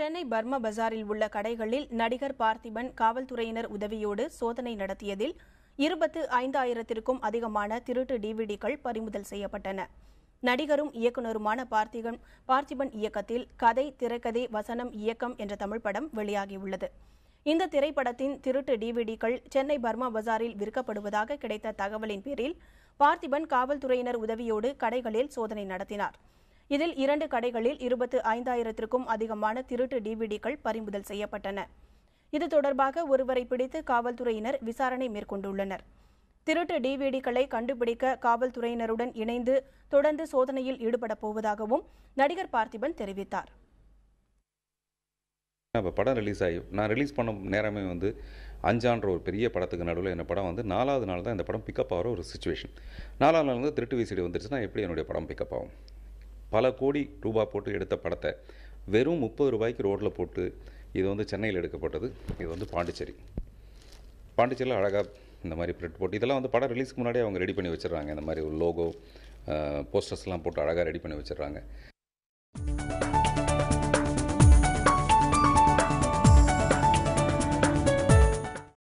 Chennai Burma பஜாரில் உள்ள கடைகளில் நடிகர் பார்த்திபன் காவல்துறையினர் உதவியோடு சோதனை நடத்தியதில் 25,000க்கும் அதிகமான திருட்டு டிவிடிகள் பறிமுதல் செய்யப்பட்டன. நடிகரும் இயக்குநருமான பார்த்திபன் இயக்கத்தில் கதை, திரைக்கதை, வசனம், இயக்கம் என்ற தமிழ் படம் வெளியாகியுள்ளது. இந்த திரைப்படத்தின் திருட்டு டிவிடிகள் சென்னை பர்மா பஜாரில் விற்கப்படுவதாக கிடைத்த தகவலின் பேரில் பார்த்திபன் காவல்துறையினர் உதவியோடு கடைகளில் சோதனை நடத்தினார். இதில் 2 கடைகளில் 25,000க்கும் அதிகமான திருட்டு டிவிடிகள் பறிமுதல் செய்யப்பட்டன. இது தொடர்பாக ஒருவரை பிடித்து காவல்துறையினர் விசாரணை மேற்கொண்டுள்ளனர். திருட்டு டிவிடிகளை கண்டுபிடிக்க காவல்துறையினருடன் இணைந்து தொடர்ந்து சோதனையில் ஈடுபடப் போவதாகவும் நடிகர் பார்த்திபன் தெரிவித்தார். படம் ரிலீஸ் ஆகி நான் ரிலீஸ் பண்ண நேரமே அஞ்சான்ற ஒரு பெரிய படத்துக்கு நடுவில் இந்த படம் 4வது நாள் தான் இந்த படம் பிக்கப் ஆகிற ஒரு சிச்சுவேஷன். 4வது நாள் திருட்டு விசிடி வந்துருச்சுன்னா எப்படி என்னுடைய படம் பிக்கப் ஆகும்? பல கோடி ரூபாய் போட்டு எடுத்த படத்தை வெறும் 30 ரூபாய்க்கு ரோட்டில் போட்டு இது சென்னையில் எடுக்கப்பட்டது. இது பாண்டிச்சேரியில் அழகாக இந்த மாதிரி பிரிண்ட் போட்டு இதெல்லாம் படம் ரிலீஸ்க்கு முன்னாடியே அவங்க ரெடி பண்ணி வச்சிடறாங்க. இந்த மாதிரி ஒரு லோகோ போஸ்டர்ஸ்லாம் போட்டு அழகாக ரெடி பண்ணி வச்சிடறாங்க.